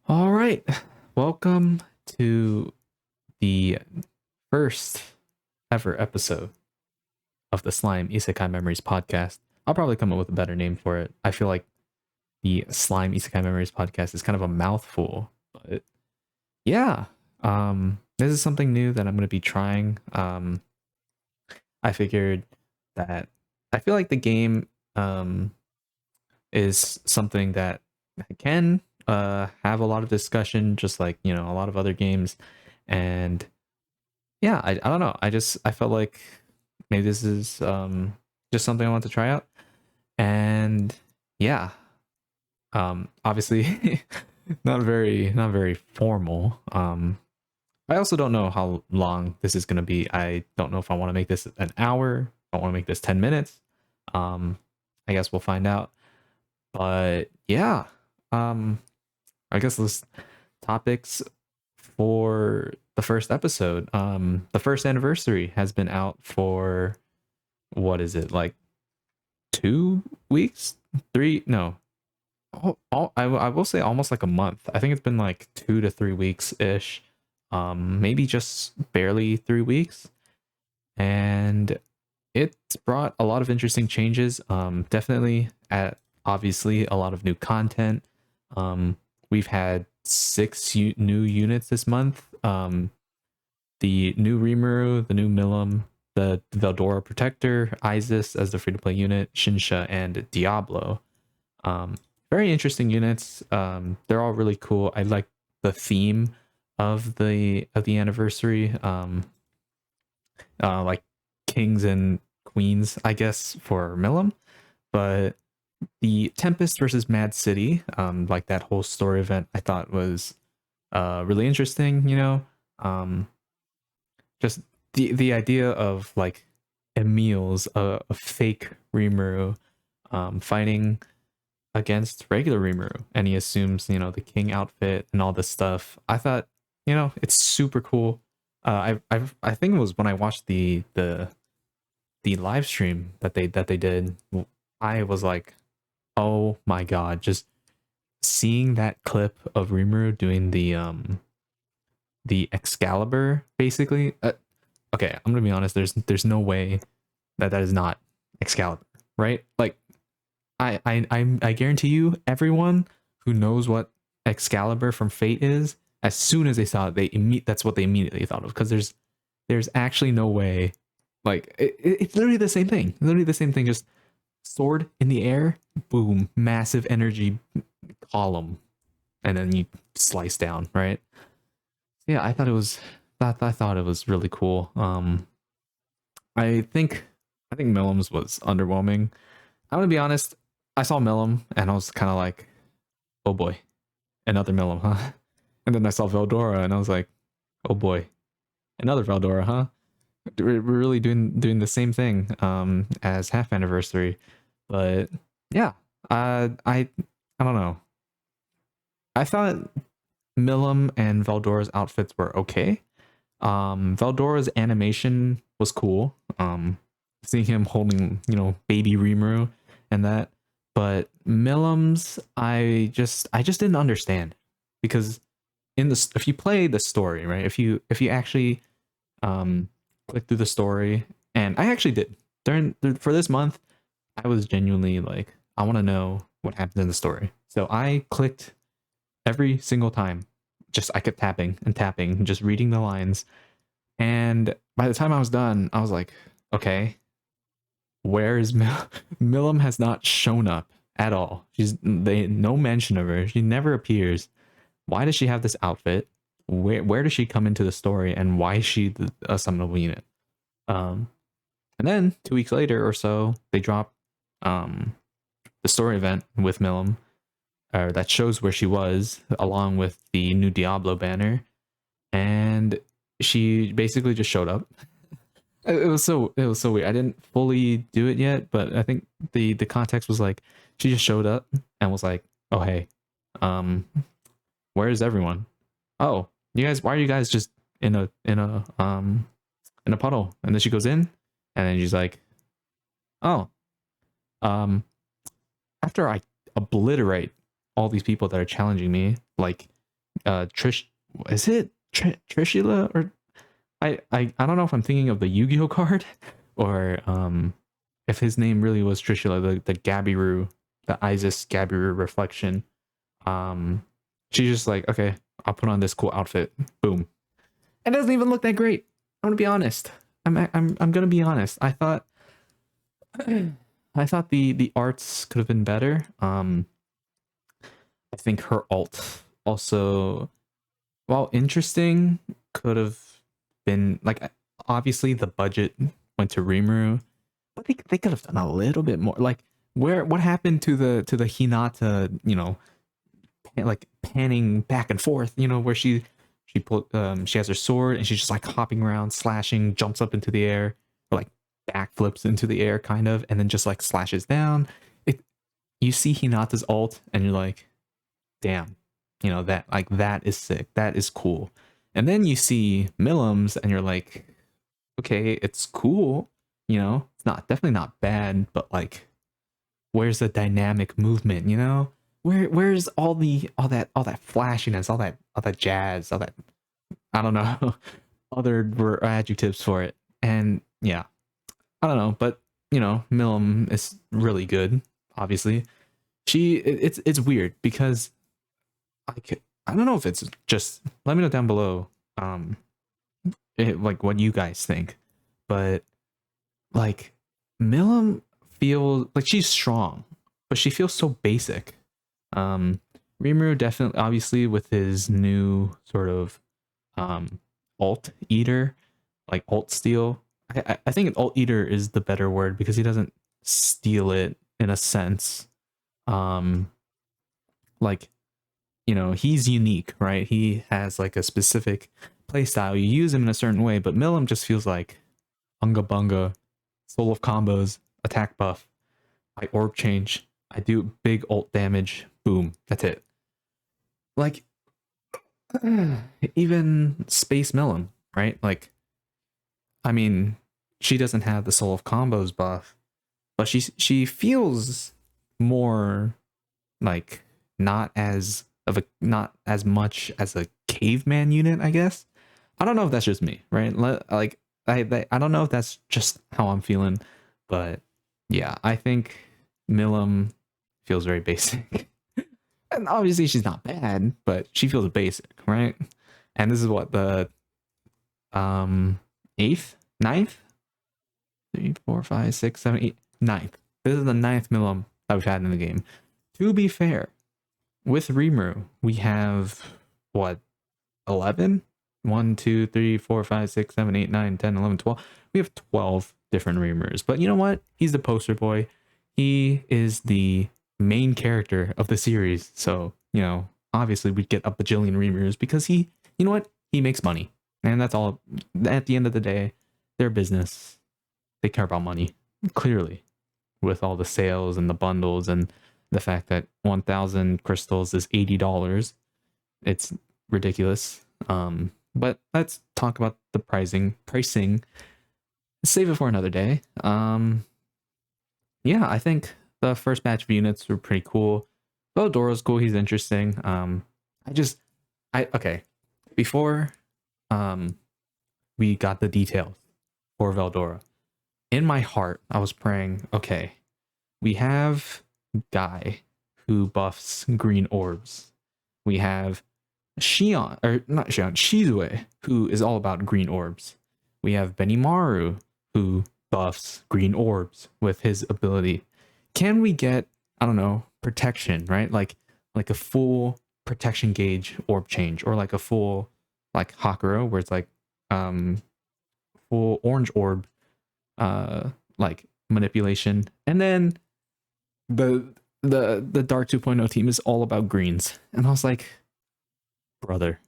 All right. Welcome to the first ever episode of the Slime Isekai Memories Podcast. I'll probably come up with a better name for it. I feel like the Slime Isekai Memories Podcast is kind of a mouthful, but yeah. This is something new that I'm going to be trying. I figured that I feel like the game is something that can have a lot of discussion, just like a lot of other games. And yeah, I don't know. I felt like maybe this is just something I want to try out. And yeah, obviously not very formal. I also don't know how long this is going to be. I don't know if I want to make this an hour, if I want to make this 10 minutes. I guess we'll find out. But yeah, I guess this topics for the first episode. The first anniversary has been out for what is it, like 2 weeks? Three? No. I will say almost like a month. I think it's been like 2 to 3 weeks ish. Maybe just barely 3 weeks. And it's brought a lot of interesting changes. Definitely at obviously a lot of new content. We've had six new units this month. The new Rimuru, the new Milim, the Veldora Protector, Isis as the free-to-play unit, Shinsha, and Diablo. Very interesting units. They're all really cool. I like the theme of the anniversary. Like kings and queens, I guess, for Milim. But the Tempest versus Mad City, like that whole story event, I thought was really interesting. Just the idea of like Emil's a fake Rimuru, fighting against regular Rimuru, and he assumes the king outfit and all this stuff. I thought it's super cool. I think it was when I watched the live stream that they did. I was like, oh my god, just seeing that clip of Rimuru doing the Excalibur basically. Okay, I'm gonna be honest. There's no way that is not Excalibur, right? Like I guarantee you, everyone who knows what Excalibur from Fate is, as soon as they saw it, that's what they immediately thought of, because there's actually no way. Like it's literally the same thing. Literally the same thing. Just sword in the air, boom, massive energy column, and then you slice down, right? Yeah, I thought it was. I thought it was really cool. I think Milim's was underwhelming. I'm gonna be honest. I saw Milim and I was kind of like, oh boy, another Milim, huh? And then I saw Veldora and I was like, oh boy, another Veldora, huh? We're really doing the same thing as half anniversary. But yeah, I don't know. I thought Milim and Veldora's outfits were okay. Veldora's animation was cool. Seeing him holding, baby Rimuru and that. But Milim's, I just didn't understand, because if you play the story, right? If you actually click through the story, and I actually did for this month, I was genuinely like, I want to know what happened in the story. So I clicked every single time. Just I kept tapping and tapping, just reading the lines. And by the time I was done, I was like, okay, where is Milim has not shown up at all. No mention of her. She never appears. Why does she have this outfit? Where does she come into the story, and why is she a summonable unit? And then 2 weeks later or so, they drop the story event with Milim, that shows where she was, along with the new Diablo banner, and she basically just showed up. It was so weird. I didn't fully do it yet, but I think the context was like, she just showed up and was like, "Oh hey, where is everyone? Oh, you guys, why are you guys just in a puddle?" And then she goes in, and then she's like, "Oh, after I obliterate all these people that are challenging me, like Trish, is it Trishula, or I don't know if I'm thinking of the Yu-Gi-Oh card or if his name really was Trishula, the Gabiru, the Isis Gabiru reflection. She's just like, okay, I'll put on this cool outfit. Boom. It doesn't even look that great. I'm gonna be honest. I'm gonna be honest. I thought the arts could have been better. I think her alt also, while interesting, could have been like, obviously the budget went to Rimuru, but they could have done a little bit more. Like, what happened to the Hinata, like panning back and forth, where she has her sword and she's just like hopping around, slashing, jumps up into the air, or like backflips into the air kind of, and then just like slashes down. It You see Hinata's alt and you're like, damn, that is sick. That is cool. And then you see Millam's and you're like, okay, it's cool. It's not definitely not bad, but like, where's the dynamic movement? Where's all that flashiness, all that jazz, all that, I don't know, other adjectives for it. And yeah, I don't know, but Millam is really good. Obviously, it's weird because I don't know if it's just, let me know down below, like what you guys think, but like Millam feels like she's strong, but she feels so basic. Rimuru definitely, obviously, with his new sort of alt eater, like alt steal. I think an alt eater is the better word because he doesn't steal it in a sense. Like, he's unique, right? He has like a specific playstyle. You use him in a certain way, but Millam just feels like unga bunga, soul of combos, attack buff. I orb change. I do big ult damage. Boom. That's it. Like, even Space Millam, right? Like, I mean, she doesn't have the soul of combos buff, but she feels more like not as much as a caveman unit, I guess. I don't know if that's just me, right? Like, I don't know if that's just how I'm feeling, but yeah, I think Millam feels very basic. And obviously she's not bad, but she feels basic, right? And this is what, the eighth, ninth, 3, 4, 5, 6, 7, 8, ninth. This is the ninth Millam that we've had in the game. To be fair, with Rimuru, we have what, 11? 1, 2, 3, 4, 5, 6, 7, 8, 9, 10, 11, 12. We have 12 different Rimurus. But you know what? He's the poster boy. He is the main character of the series. So, obviously we'd get a bajillion Rimurus because he, you know what? He makes money. And that's all. At the end of the day, their business, they care about money, clearly, with all the sales and the bundles and the fact that 1,000 crystals is $80. It's ridiculous. But let's talk about the pricing. Save it for another day. Yeah, I think the first batch of units were pretty cool. Veldora's cool. He's interesting. Okay. Before we got the details for Veldora, in my heart, I was praying, okay, we have Guy who buffs green orbs. We have Shion, or not Shion, Shizue, who is all about green orbs. We have Benimaru, who buffs green orbs with his ability. Can we get, I don't know, protection, right? Like a full protection gauge orb change, or like a full, like Hakuro, where it's like full orange orb like manipulation. And then the Dark 2.0 team is all about greens. And I was like, brother,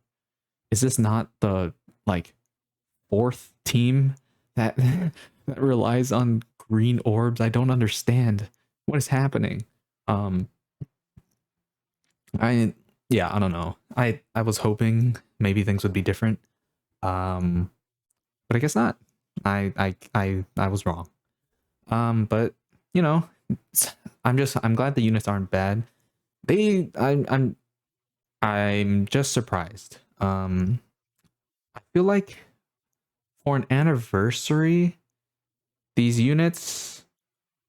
is this not the like fourth team that that relies on green orbs? I don't understand what is happening. I don't know. I was hoping maybe things would be different. But I guess not. I was wrong. But I'm glad the units aren't bad. I I'm just surprised. I feel like for an anniversary, these units,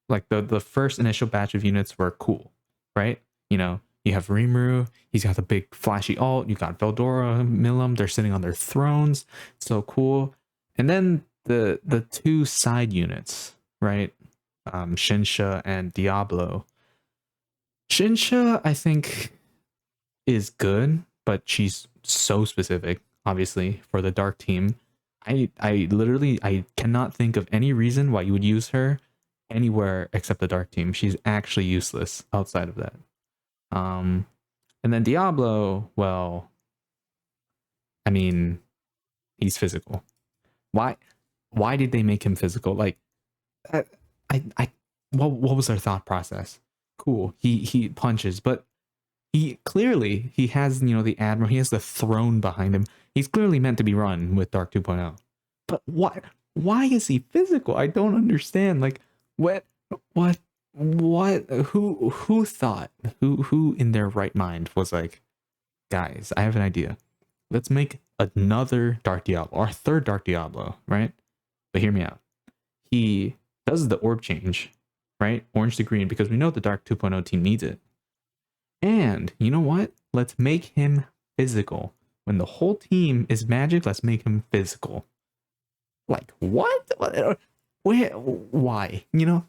like the first initial batch of units, were cool, right? You know, you have Rimuru, he's got the big flashy ult. You got Veldora, Milim, they're sitting on their thrones, so cool. And then the two side units, right? Shinsha and Diablo. Shinsha, I think, is good, but she's so specific, obviously, for the dark team. I literally I cannot think of any reason why you would use her anywhere except the dark team. She's actually useless outside of that. Um and then Diablo, well, I mean, he's physical. Why why did they make him physical? Like I I what was their thought process? Cool. He punches, but he clearly he has, you know, the admiral, he has the throne behind him. He's clearly meant to be run with Dark 2.0. But what, why is he physical? I don't understand. Like what what who thought, who in their right mind was like, guys, I have an idea. Let's make another Dark Diablo, our third Dark Diablo, right? But hear me out. He does the orb change, right? Orange to green, because we know the Dark 2.0 team needs it. And you know what? Let's make him physical. When the whole team is magic, let's make him physical. Like, what? Where? Why? You know,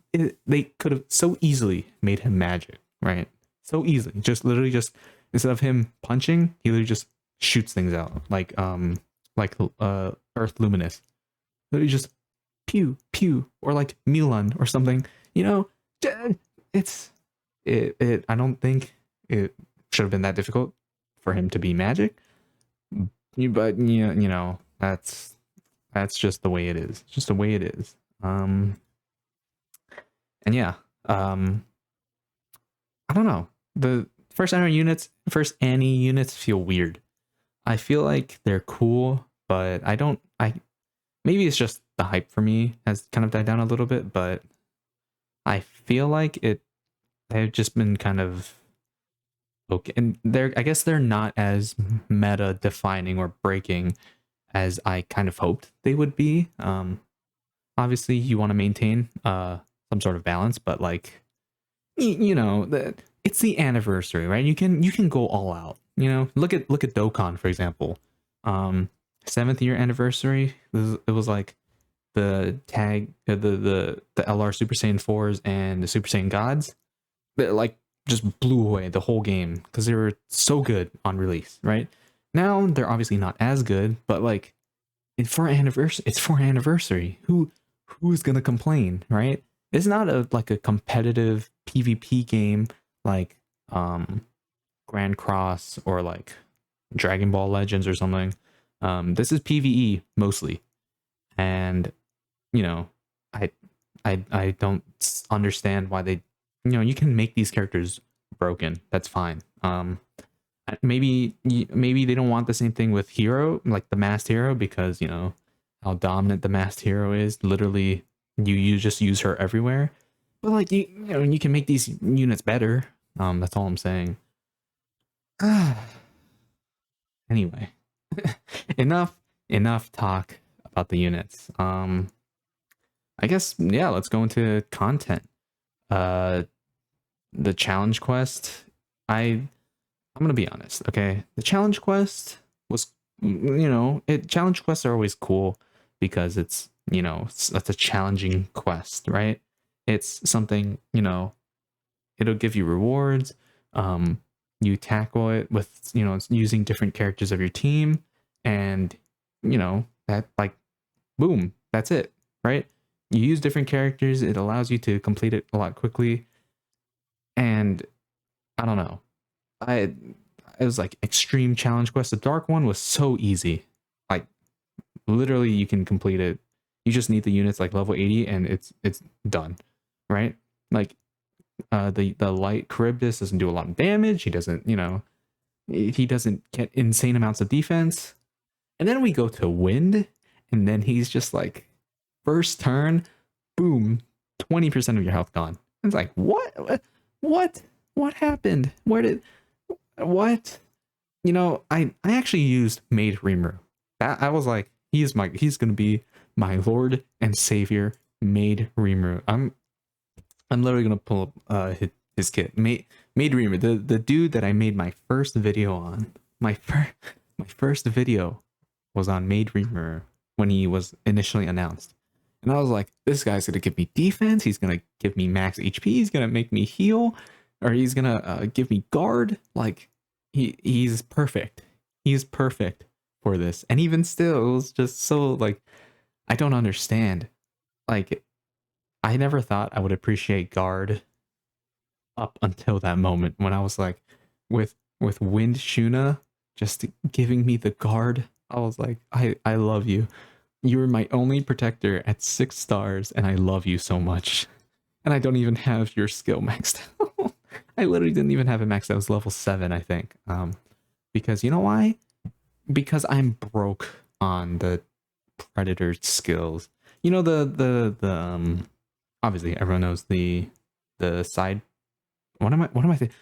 they could have so easily made him magic, right? So easily. Just literally just, instead of him punching, he literally just shoots things out. Like Earth Luminous. Literally just pew, pew. Or like Milan or something. You know, it's, I don't think it should have been that difficult for him to be magic, but you know, that's just the way it is. It's just the way it is. And yeah, I don't know. The first Annie units feel weird. I feel like they're cool, but maybe it's just the hype for me has kind of died down a little bit, but I feel like they've just been kind of okay, and I guess they're not as meta defining or breaking as I kind of hoped they would be. Obviously you want to maintain some sort of balance, but like you know, it's the anniversary, right? You can go all out. You know, look at Dokkan, for example. 7th year anniversary. It was like the tag, the LR Super Saiyan 4s and the Super Saiyan Gods. Like just blew away the whole game because they were so good on release, right? Now they're obviously not as good, but like it's for anniversary. Who's gonna complain, right? It's not like a competitive PvP game like Grand Cross or like Dragon Ball Legends or something. This is PvE mostly, and you know, I don't understand why they, you know, you can make these characters broken. That's fine. Maybe they don't want the same thing with Hero, like the masked hero, because you know how dominant the masked hero is. Literally, you just use her everywhere. But like you know, you can make these units better. That's all I'm saying. Anyway, enough talk about the units. I guess yeah, let's go into content. The challenge quest, I'm gonna be honest, okay? The challenge quest was, you know, challenge quests are always cool because it's, you know, that's a challenging quest, right? It's something, you know, it'll give you rewards. You tackle it with, you know, using different characters of your team, and you know that, like, boom, that's it, right? You use different characters, it allows you to complete it a lot quickly. And I don't know, it was like extreme challenge quest. The dark one was so easy, like literally you can complete it. You just need the units like level 80 and it's done, right? Like the light Charybdis doesn't do a lot of damage. He doesn't, you know, he doesn't get insane amounts of defense. And then we go to wind, and then he's just like, first turn, boom, 20% of your health gone. It's like, what happened? What? I actually used Maid Rimuru. That I was like, he's gonna be my Lord and Savior, Maid Rimuru. I'm literally gonna pull up his kit. Maid Rimuru, the dude that I made my first video on. My first video was on Maid Rimuru when he was initially announced. And I was like, this guy's gonna give me defense, he's gonna give me max HP, he's gonna make me heal, or he's gonna give me guard. Like he's perfect. He's perfect for this. And even still, it was just so like I don't understand. Like I never thought I would appreciate guard up until that moment when I was like with Wind Shuna just giving me the guard. I was like, I love you. You were my only protector at 6 stars, and I love you so much. And I don't even have your skill maxed out. I literally didn't even have it maxed out. It was level 7, I think. Because you know why? Because I'm broke on the predator skills. You know the obviously everyone knows the side. What am I saying?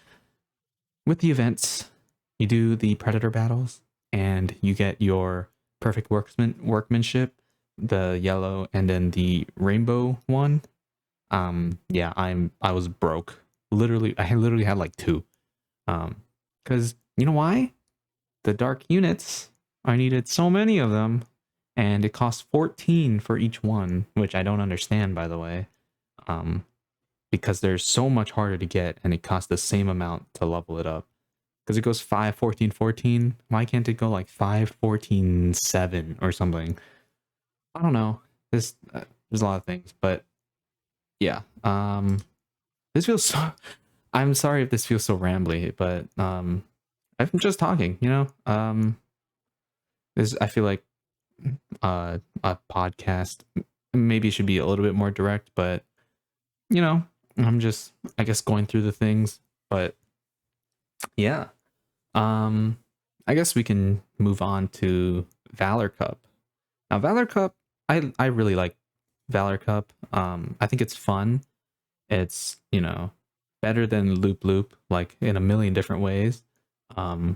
With the events, you do the predator battles, and you get your perfect workmanship, the yellow, and then the rainbow one. Yeah, I was broke. I literally had like 2. Because you know why? The dark units, I needed so many of them, and it costs 14 for each one, which I don't understand, by the way. Because they're so much harder to get, and it costs the same amount to level it up. Because it goes 5, 14, 14. Why can't it go like 5, 14, 7 or something? I don't know. There's a lot of things, but yeah. This feels so. I'm sorry if this feels so rambly, but I'm just talking. I feel like a podcast maybe should be a little bit more direct, but I'm just, I guess, going through the things. But yeah, I guess we can move on to Valor Cup. Now, Valor Cup, I really like Valor Cup. I think it's fun. It's, better than Loop Loop, like in a million different ways. And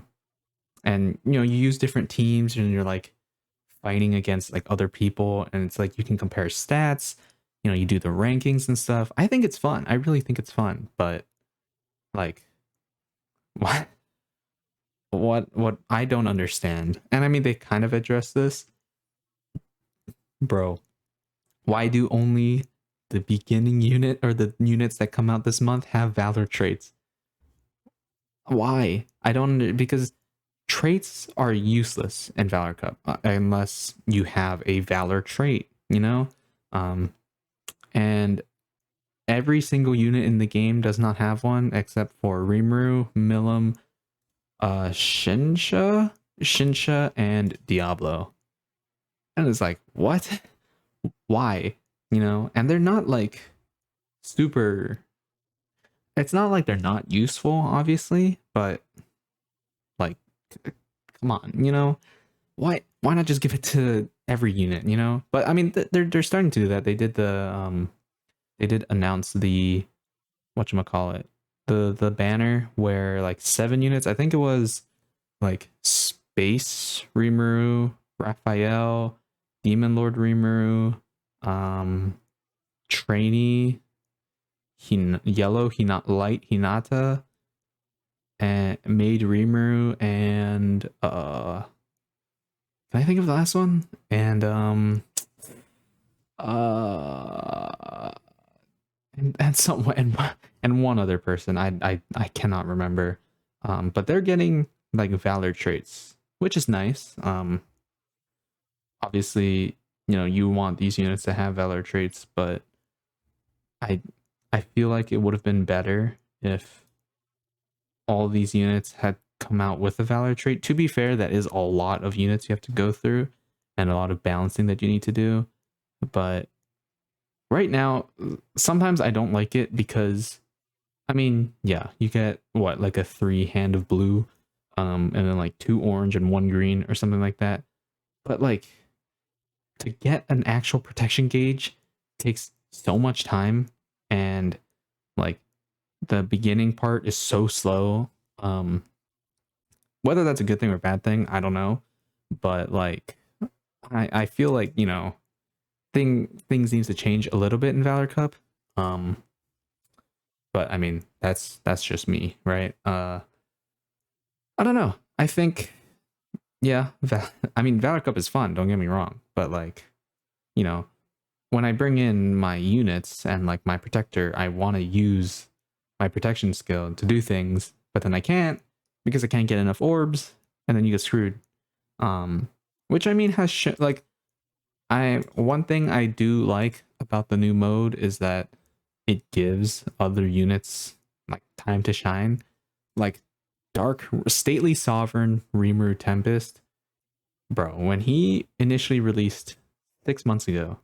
you use different teams, and you're like fighting against like other people, and it's like you can compare stats. You do the rankings and stuff. I think it's fun. I really think it's fun. But like, what I don't understand, and I mean they kind of address this, bro. Why do only the beginning unit or the units that come out this month have Valor traits? Why? I don't, because traits are useless in Valor Cup unless you have a Valor trait, and every single unit in the game does not have one except for Rimuru, Milim, Shinsha, and Diablo. And it's like, what? Why? And they're not like super. It's not like they're not useful, obviously, but like, come on, why not just give it to every unit, But I mean, they're starting to do that. They did they did announce the whatchamacallit, the banner where like 7 units. I think it was like Space Rimuru, Raphael, Demon Lord Rimuru, Trainee, Yellow Light Hinata, and Maid Rimuru, and can I think of the last one? And and someone and one other person. I cannot remember. But they're getting like Valor traits, which is nice. Obviously, you want these units to have Valor traits, but I feel like it would have been better if all these units had come out with a Valor trait. To be fair, that is a lot of units you have to go through and a lot of balancing that you need to do. But right now, sometimes I don't like it because, I mean, yeah, you get what, like a 3 hand of blue, and then like 2 orange and 1 green or something like that. But like, to get an actual protection gauge takes so much time, and like the beginning part is so slow. Whether that's a good thing or bad thing, I don't know. But like, I feel like, you know, things needs to change a little bit in Valor Cup. Um, but I mean, that's just me, right? I don't know. I think, yeah, I mean, Valor Cup is fun. Don't get me wrong, but like, you know, when I bring in my units and like my protector, I want to use my protection skill to do things, but then I can't because I can't get enough orbs, and then you get screwed. Which I mean has like, I one thing I do like about the new mode is that it gives other units like time to shine. Like Dark Stately Sovereign Rimuru Tempest, bro. When he initially released 6 months ago,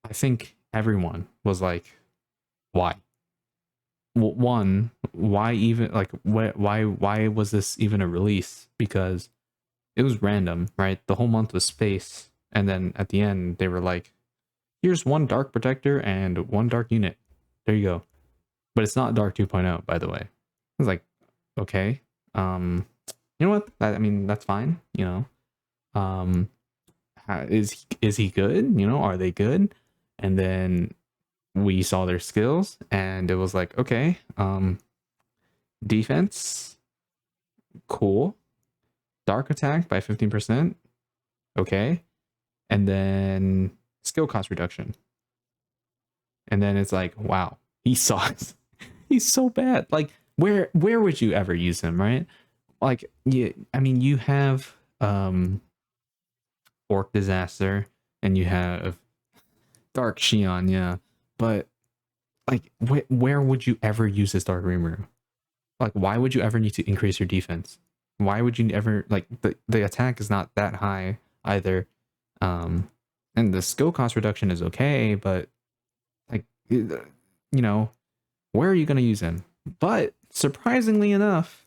I think everyone was like, "Why? One, why even like why was this even a release?" Because it was random, right? The whole month was space, and then at the end they were like, "Here's one dark protector and one dark unit. There you go." But it's not Dark 2.0, by the way. I was like, okay, you know what? I mean, that's fine. You know, is he good? You know, are they good? And then we saw their skills, and it was like, okay, defense, cool. Dark attack by 15%, okay. And then skill cost reduction. And then it's like, wow, he sucks. He's so bad. Like, where would you ever use him, right? Like, yeah, I mean, you have Orc Disaster and you have Dark Shion, yeah. But like, where would you ever use this Dark Rimuru? Like, why would you ever need to increase your defense? Why would you ever like the attack is not that high either, and the skill cost reduction is okay, but like, you know, where are you gonna use him? But surprisingly enough,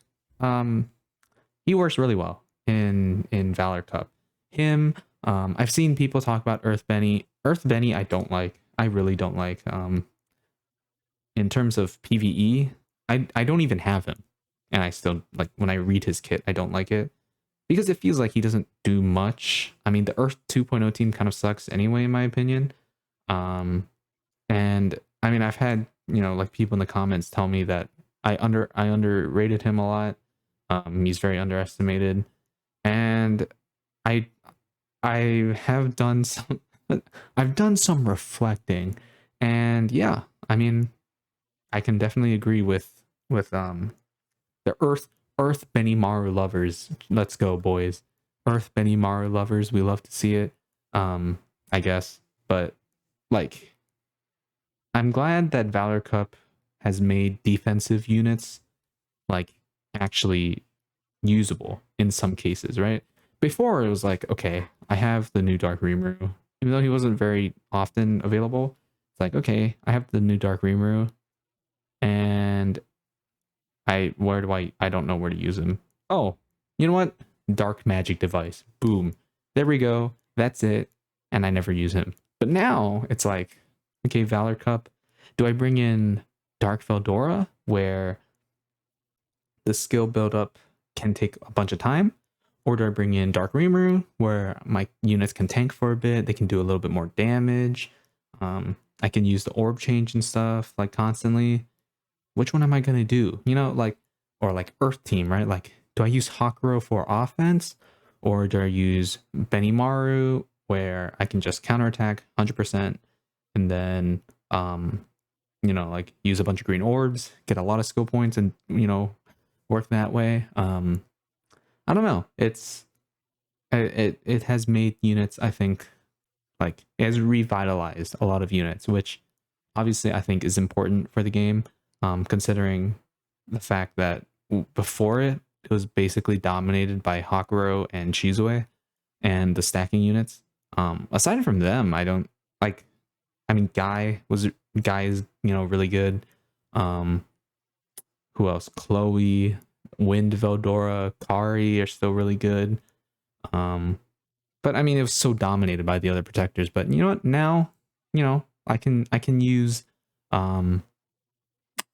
he works really well in Valor Cup. Him, I've seen people talk about Earth Benny. Earth Benny, I don't like. I really don't like. In terms of PVE, I don't even have him, and I still like when I read his kit. I don't like it because it feels like he doesn't do much. I mean, the Earth 2.0 team kind of sucks anyway, in my opinion. And I mean, I've had, you know, like people in the comments tell me that I underrated him a lot. He's very underestimated, and I I have done some I've done some reflecting, and yeah, I mean, I can definitely agree with the Earth Benimaru lovers. Let's go, boys. Earth Benimaru lovers, we love to see it. I guess, but like, I'm glad that Valor Cup has made defensive units like actually usable in some cases, right? Before it was like, okay, I have the new Dark Rimuru, even though he wasn't very often available. It's like, okay, I have the new Dark Rimuru, and where do I don't know where to use him. Oh, you know what? Dark Magic Device. Boom. There we go. That's it. And I never use him. But now it's like, okay, Valor Cup. Do I bring in Dark Veldora, where the skill build up can take a bunch of time? Or do I bring in Dark Rimuru, where my units can tank for a bit? They can do a little bit more damage. I can use the orb change and stuff like constantly. Which one am I gonna do? You know, like, or like Earth Team, right? Like, do I use Hakuro for offense, or do I use Benimaru, where I can just counterattack 100%, and then you know, like use a bunch of green orbs, get a lot of skill points, and you know, work that way. I don't know. It has made units, I think, like it has revitalized a lot of units, which obviously I think is important for the game, considering the fact that before it was basically dominated by Hakuro and Shizue and the stacking units. Aside from them, I don't like. I mean, Guy is, you know, really good. Who else? Chloe, Wind Veldora, Kari are still really good. But I mean, it was so dominated by the other protectors. But you know what? Now, you know, I can use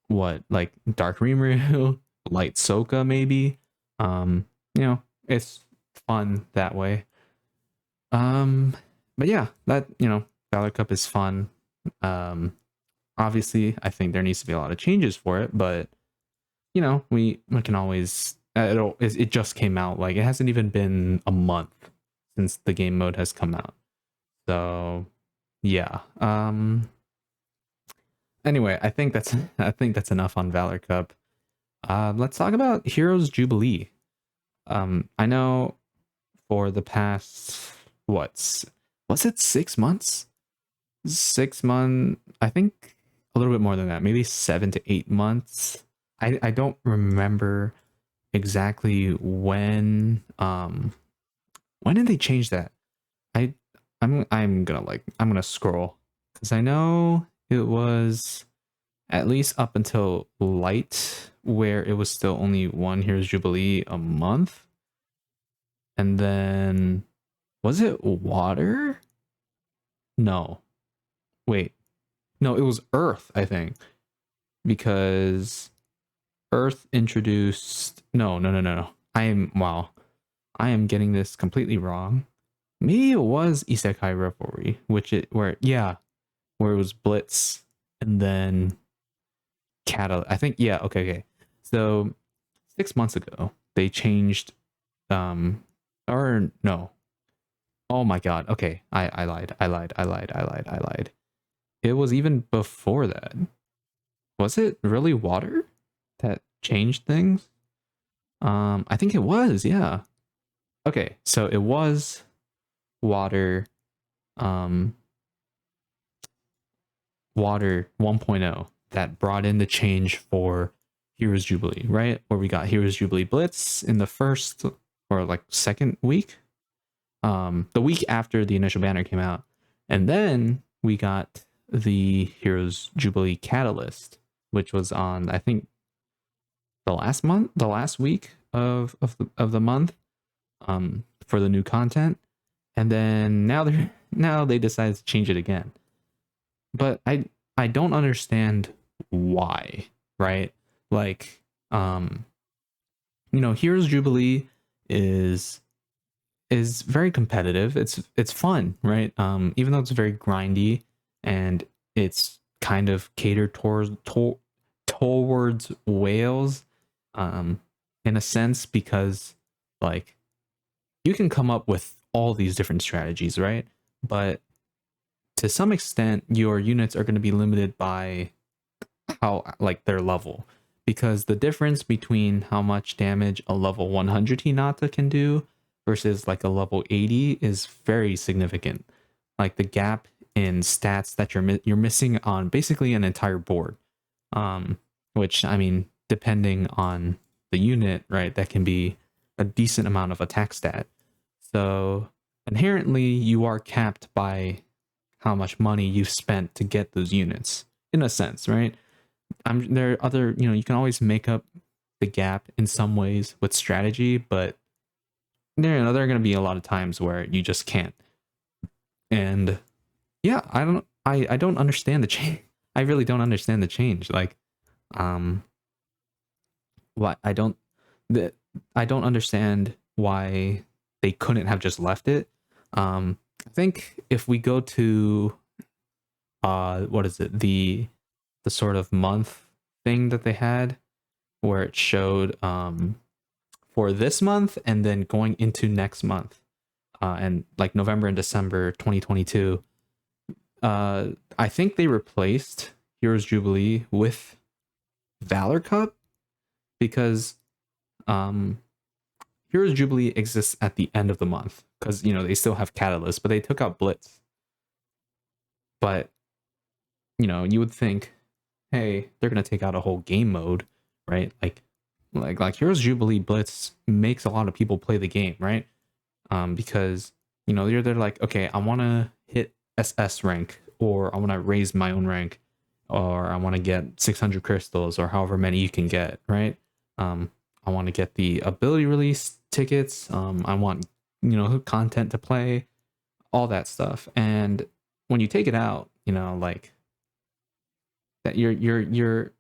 what, like Dark Rimuru, Light Soka maybe. You know, it's fun that way. Um, but yeah, that Valor Cup is fun. Um, Obviously, I think there needs to be a lot of changes for it, but we can always. It just came out. Like it hasn't even been a month since the game mode has come out. So yeah. Anyway, I think that's enough on Valor Cup. Let's talk about Heroes Jubilee. I know for the past was it 6 months? 6 month, I think a little bit more than that, maybe 7 to 8 months. I don't remember exactly when did they change that? I I'm gonna scroll because I know it was at least up until light where it was still only one Heroes Jubilee a month. And then was it water? No. Wait. No, it was Earth, I think. Because Earth introduced no. I am getting this completely wrong. Maybe it was Isekai Revelry, where it was Blitz and then Catalyst. I think okay. So 6 months ago they changed or no. Oh my god. Okay. I lied. I lied. It was even before that. Was it really water that changed things? I think it was, yeah. Okay, so it was water, um, water 1.0 that brought in the change for Heroes Jubilee, right? Where we got Heroes Jubilee Blitz in the first or like second week, the week after the initial banner came out, and then we got the Heroes Jubilee Catalyst, which was on I think the last week of the month, for the new content, and then now they decided to change it again. But I don't understand why, right? Like, Heroes Jubilee is is very competitive. It's fun, right? Even though it's very grindy and it's kind of catered towards whales, um, in a sense, because like you can come up with all these different strategies, right? But to some extent, your units are going to be limited by how like their level, because the difference between how much damage a level 100 Hinata can do versus like a level 80 is very significant. Like the gap in stats that you're missing on basically an entire board. Which I mean, depending on the unit, right, that can be a decent amount of attack stat. So inherently, you are capped by how much money you've spent to get those units, in a sense, right? There are other, you can always make up the gap in some ways with strategy, but there are going to be a lot of times where you just can't. And yeah, I don't understand the change. I really don't understand the change. Like, um, what the I don't understand why they couldn't have just left it. I think if we go to what is it, the sort of month thing that they had where it showed for this month and then going into next month, and like November and December 2022, I think they replaced Heroes Jubilee with Valor Cup because Heroes Jubilee exists at the end of the month because they still have Catalyst, but they took out Blitz. But you would think, hey, they're gonna take out a whole game mode, right? Like Heroes Jubilee Blitz makes a lot of people play the game, right? Because they're like, okay, I want to hit SS rank, or I want to raise my own rank, or I want to get 600 crystals, or however many you can get, right? I want to get the ability release tickets. I want content to play, all that stuff. And when you take it out, like that, you're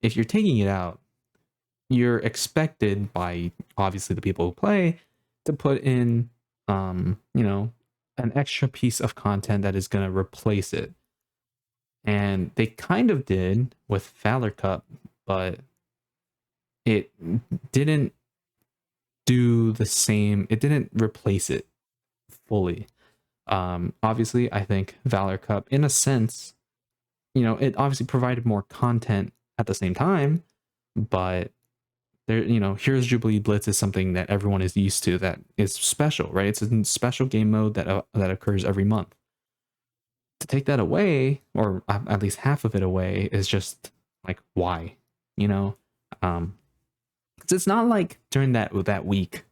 if you're taking it out, you're expected by obviously the people who play to put in an extra piece of content that is going to replace it. And they kind of did with Valor Cup, but it didn't do the same. It didn't replace it fully. Obviously, I think Valor Cup, in a sense, it obviously provided more content at the same time, but there, Heroes Jubilee Blitz is something that everyone is used to, that is special, right? It's a special game mode that occurs every month. To take that away, or at least half of it away, is just like, why? Um, 'cause it's not like during that week,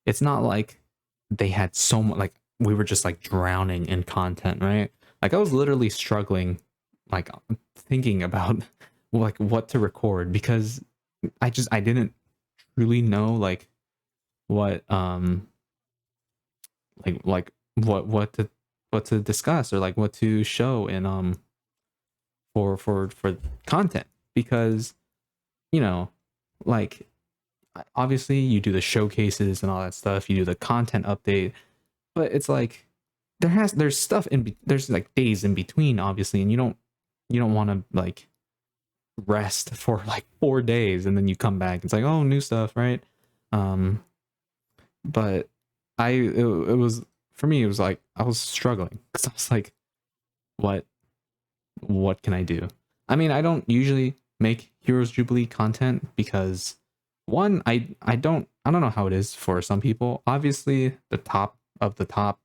it's not like they had so much, like we were just like drowning in content, right? Like I was literally struggling, like thinking about like what to record, because I didn't really know like what like what to discuss, or like what to show in for content, because like obviously you do the showcases and all that stuff, you do the content update, but it's like there's stuff there's like days in between, obviously, and you don't want to like rest for like 4 days and then you come back, it's like, oh, new stuff, right? um but it was, for me, it was like I was struggling because I was like, what can I do? I mean, I don't usually make Heroes Jubilee content because, one, I don't know how it is for some people. Obviously, the top of the top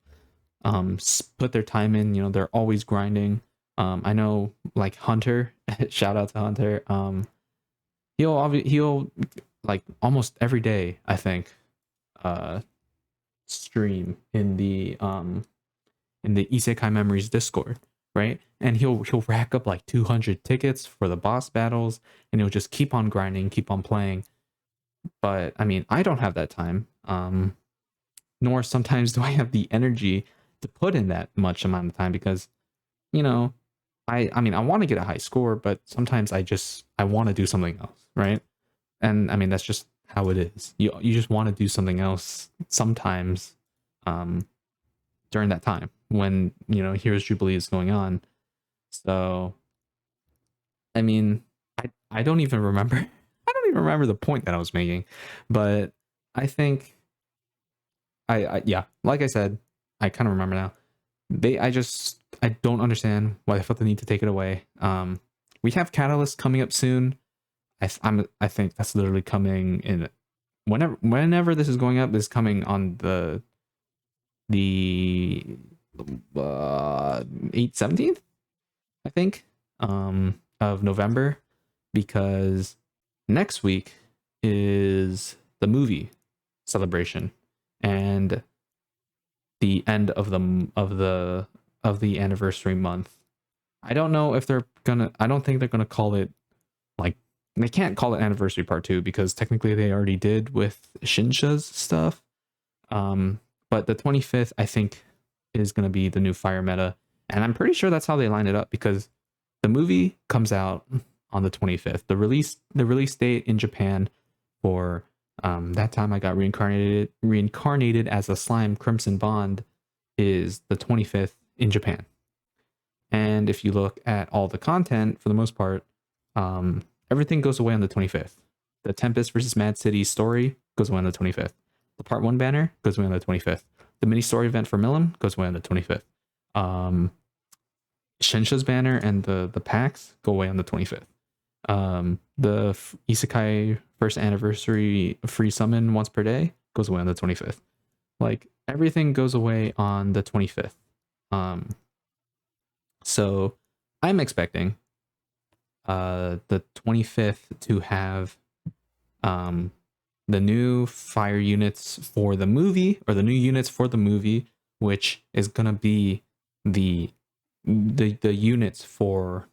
put their time in, they're always grinding. I know like Hunter, shout out to Hunter. He'll like almost every day, I think, uh stream in the Isekai Memories Discord, right? And he'll rack up like 200 tickets for the boss battles, and he'll just keep on grinding, keep on playing. But I mean, I don't have that time. Nor sometimes do I have the energy to put in that much amount of time, because you know, I mean, I want to get a high score, but sometimes I want to do something else, right? And I mean, that's just how it is. You just want to do something else sometimes, um during that time when Heroes Jubilee is going on. So I mean, I don't even remember. I don't even remember the point that I was making, but I think I yeah, like I said, I kind of remember now. I don't understand why they felt the need to take it away. We have Catalyst coming up soon. I think that's literally coming in whenever this is going up. This is coming on the 17th, I think, of November, because next week is the movie celebration and the end of the anniversary month. I don't know if I don't think they're gonna call it, like, they can't call it anniversary part 2 because technically they already did with Shinsha's stuff. But the 25th, I think, is gonna be the new fire meta, and I'm pretty sure that's how they line it up, because the movie comes out on the 25th. The release date in Japan for that time I got reincarnated as a slime, Crimson Bond, is the 25th in Japan. And if you look at all the content, for the most part, everything goes away on the 25th. The Tempest versus Mad City story goes away on the 25th. The Part 1 banner goes away on the 25th. The mini story event for Milim goes away on the 25th. Shinsha's banner and the packs go away on the 25th. The Isekai first anniversary free summon once per day goes away on the 25th. Like, everything goes away on the 25th. So I'm expecting the 25th to have the new fire units for the movie, or the new units for the movie, which is gonna be the units for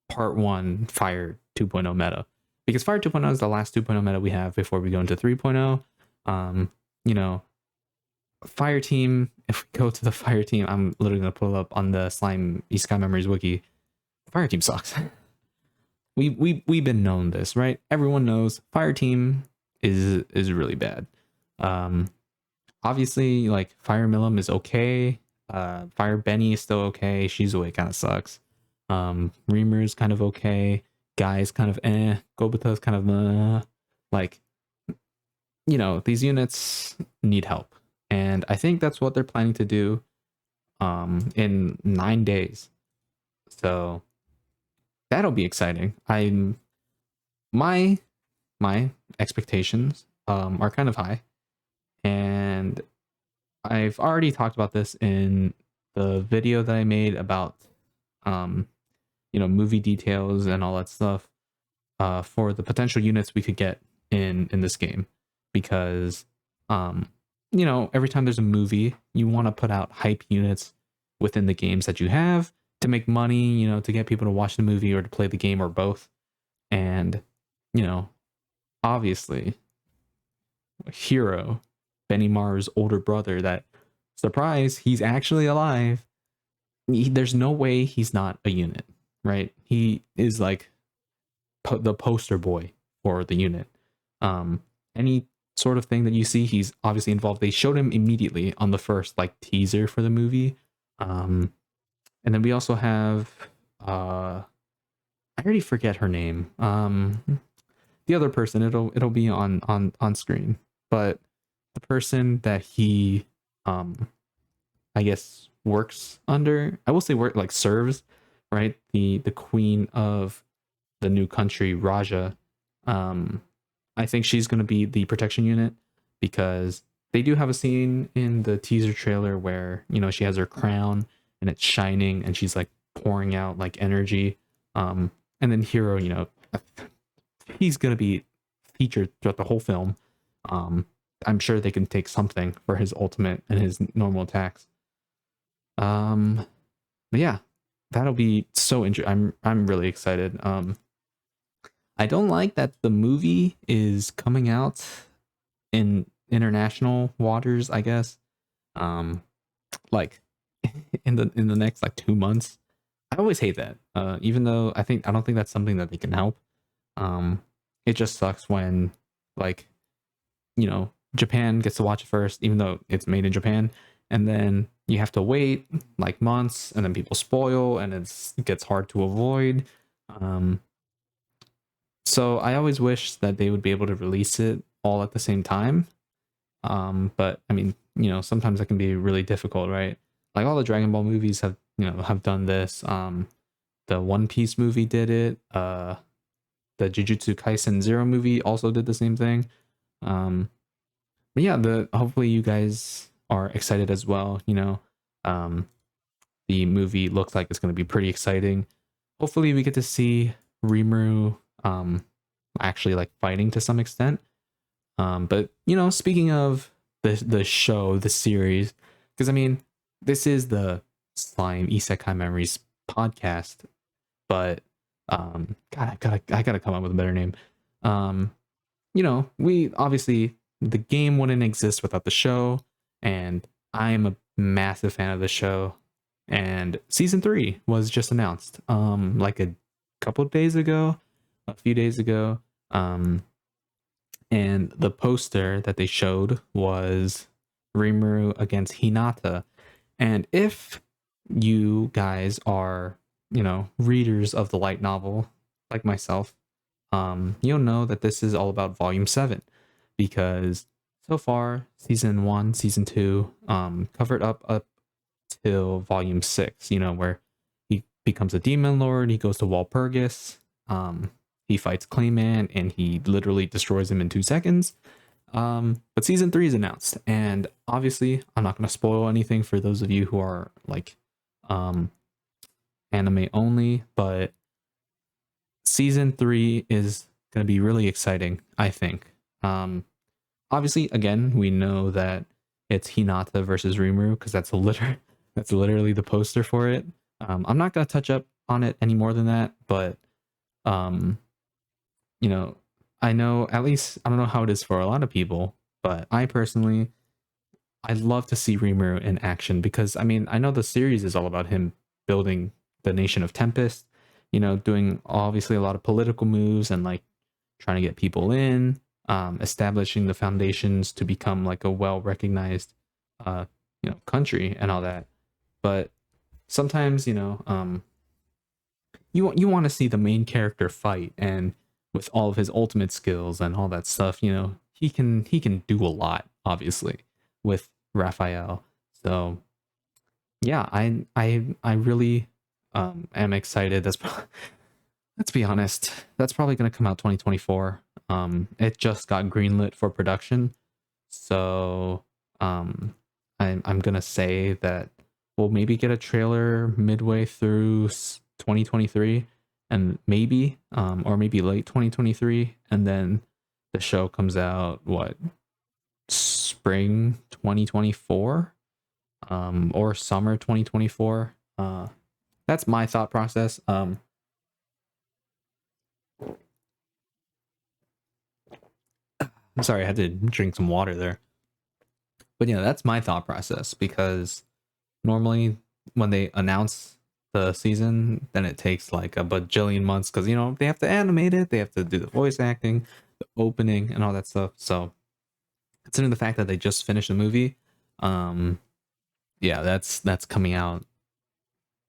Part 1 Fire 2.0 meta, because Fire 2.0 is the last 2.0 meta we have before we go into 3.0. Fire team, if we go to the fire team, I'm literally gonna pull up on the Slime Isekai Memories wiki. The fire team sucks. we've been known this, right? Everyone knows Fire Team is really bad. Um, Obviously, like Fire Millum is okay. Fire Benny is still okay. Shizue kind of sucks. Reamer is kind of okay. Guy is kind of Gobita is kind of like, these units need help, and I think that's what they're planning to do in 9 days. So that'll be exciting. My my expectations are kind of high, and I've already talked about this in the video that I made about movie details and all that stuff for the potential units we could get in this game, because every time there's a movie, you want to put out hype units within the games that you have to make money, to get people to watch the movie or to play the game or both. And obviously, Hero, Benny Mar's older brother, that, surprise, he's actually alive. There's no way he's not a unit, right? He is like the poster boy for the unit. Any sort of thing that you see, he's obviously involved. They showed him immediately on the first like teaser for the movie. And then we also have I already forget her name. The other person, it'll be on screen, but the person that he I guess works under, I will say serves, right? The queen of the new country, Raja. I think she's going to be the protection unit, because they do have a scene in the teaser trailer where she has her crown and it's shining and she's like pouring out like energy. And then Hero, he's going to be featured throughout the whole film. I'm sure they can take something for his ultimate and his normal attacks. But yeah, that'll be so interesting. I'm really excited. I don't like that the movie is coming out in international waters, I guess. Like in the next like 2 months. I always hate that. Even though I don't think that's something that they can help. It just sucks when like Japan gets to watch it first, even though it's made in Japan, and then you have to wait like months, and then people spoil, and it gets hard to avoid. So I always wish that they would be able to release it all at the same time. But I mean, sometimes that can be really difficult, right? Like all the Dragon Ball movies have done this. The One Piece movie did it. The Jujutsu Kaisen Zero movie also did the same thing. But yeah, hopefully you guys are excited as well. The movie looks like it's going to be pretty exciting. Hopefully we get to see Rimuru actually like fighting to some extent. But speaking of the show, the series, because I mean, this is the Slime Isekai Memories podcast, but God, I gotta come up with a better name. We obviously, the game wouldn't exist without the show, and I'm a massive fan of the show. And season 3 was just announced like a couple days ago, a few days ago. And the poster that they showed was Rimuru against Hinata. And if you guys are, readers of the light novel like myself, you'll know that this is all about volume 7, because so far season 1, season 2 covered up till volume 6, where he becomes a demon lord, he goes to Walpurgis, he fights Clayman, and he literally destroys him in 2 seconds. But season 3 is announced, and obviously I'm not going to spoil anything for those of you who are like anime only, but season 3 is going to be really exciting, I think. Obviously, again, we know that it's Hinata versus Rimuru, because that's literally the poster for it. I'm not going to touch up on it any more than that, but I know, at least, I don't know how it is for a lot of people, but I'd love to see Rimuru in action, because I mean, I know the series is all about him building the Nation of Tempest. doing obviously a lot of political moves and like trying to get people in, establishing the foundations to become like a well recognized, country and all that. But sometimes, you want to see the main character fight, and with all of his ultimate skills and all that stuff, he can do a lot, obviously, with Raphael. So yeah, I really am excited. Let's be honest, that's probably going to come out 2024. It just got greenlit for production, so I'm gonna say that we'll maybe get a trailer midway through 2023, and maybe or maybe late 2023, and then the show comes out what, spring 2024, or summer 2024. That's my thought process. I'm sorry, I had to drink some water there. But yeah, that's my thought process, because normally when they announce the season, then it takes like a bajillion months, because they have to animate it, they have to do the voice acting, the opening, and all that stuff. So considering the fact that they just finished the movie, yeah, that's coming out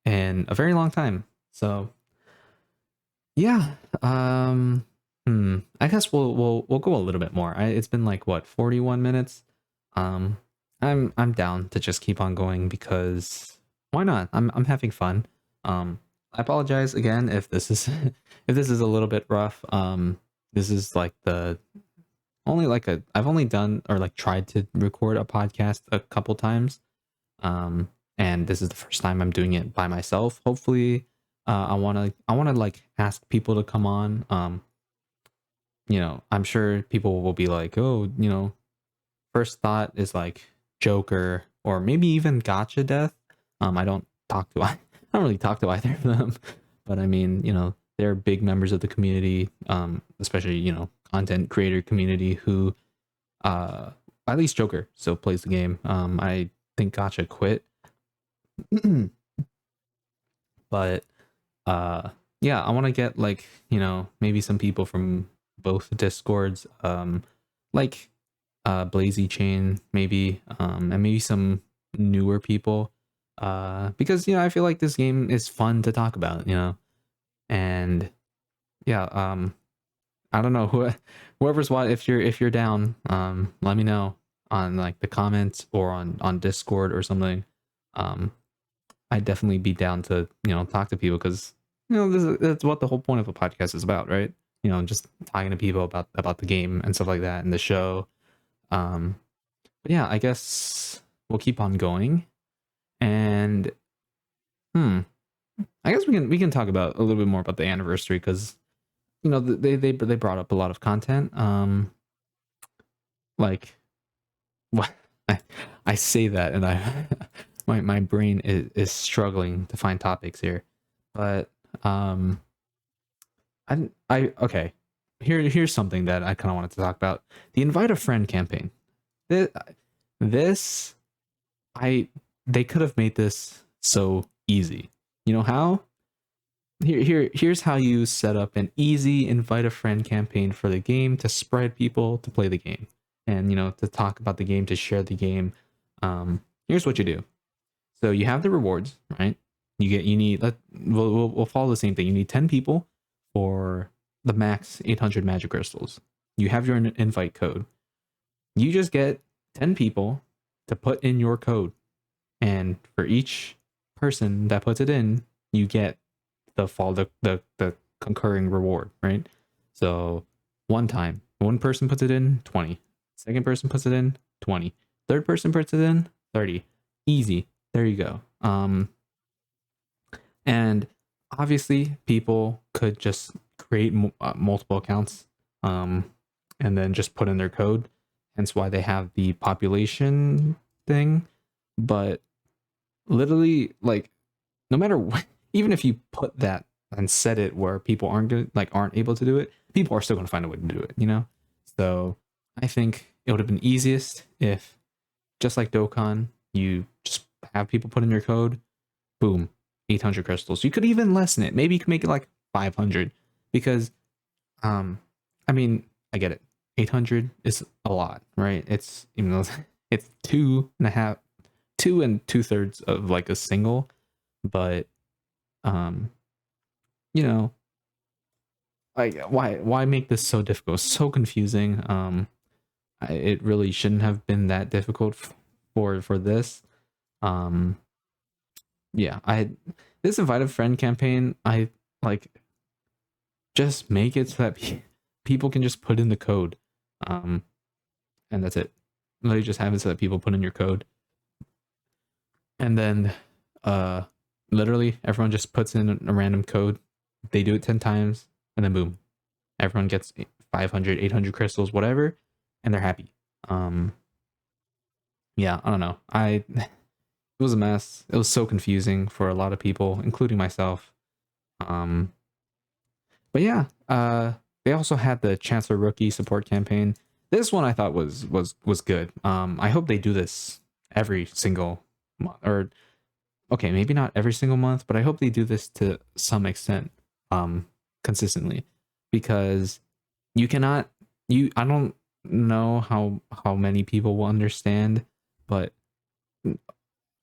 in a very long time. So yeah, I guess we'll go a little bit more. It's been like what, 41 minutes. I'm down to just keep on going, because why not? I'm having fun. I apologize again if this is if this is a little bit rough. This is like the only like a I've only done or like tried to record a podcast a couple times. And this is the first time I'm doing it by myself. Hopefully, I wanna like ask people to come on. I'm sure people will be like, oh, first thought is like Joker, or maybe even Gotcha Death. I don't talk to I don't really talk to either of them, but I mean, they're big members of the community, especially content creator community who, at least Joker still plays the game. I think Gotcha quit, but yeah, I want to get like maybe some people from both Discords, like Blazy Chain maybe, and maybe some newer people, because I feel like this game is fun to talk about, and yeah, I don't know whoever's what, if you're down, let me know on like the comments or on Discord or something. I'd definitely be down to talk to people, because that's what the whole point of a podcast is about, right? Just talking to people about the game and stuff like that, and the show. But yeah, I guess we'll keep on going, and I guess we can talk about a little bit more about the anniversary, because they brought up a lot of content. Like what I say that, and I my brain is struggling to find topics here, but I okay. Here's something that I kind of wanted to talk about: the invite a friend campaign. This they could have made this so easy. You know how? Here's how you set up an easy invite a friend campaign for the game, to spread people to play the game, and to talk about the game, to share the game. Here's what you do. So you have the rewards, right? We'll follow the same thing. You need 10 people for the max 800 magic crystals. You have your invite code. You just get 10 people to put in your code, and for each person that puts it in, you get the concurring reward, right? So one person puts it in, 20. Second person puts it in, 20. Third person puts it in, 30. Easy. There you go. And obviously people could just create multiple accounts, and then just put in their code, hence why they have the population thing. But literally, like, no matter what, even if you put that and set it where people aren't able to do it, people are still going to find a way to do it, So I think it would have been easiest if, just like Dokkan, you just have people put in your code, boom, 800 crystals. You could even lessen it. Maybe you could make it like 500 because I mean, I get it. 800 is a lot, right? It's, even though it's two and two-thirds of like a single, but um you know, like why make this so difficult? So confusing. It really shouldn't have been that difficult for this. Um yeah, I this invite a friend campaign, I like, just make it so that people can just put in the code. Um and that's it. Literally just have it so that people put in your code, and then uh literally everyone just puts in a random code. They do it 10 times, and then boom, everyone gets 500, 800 crystals, whatever, and they're happy. um yeah, I don't know, it was a mess. It was so confusing for a lot of people, including myself. um but yeah, they also had the Chancellor Rookie support campaign. This one I thought was good. I hope they do this every single month, or okay, maybe not every single month, but I hope they do this to some extent, um, consistently, because you cannot, I don't know how many people will understand, but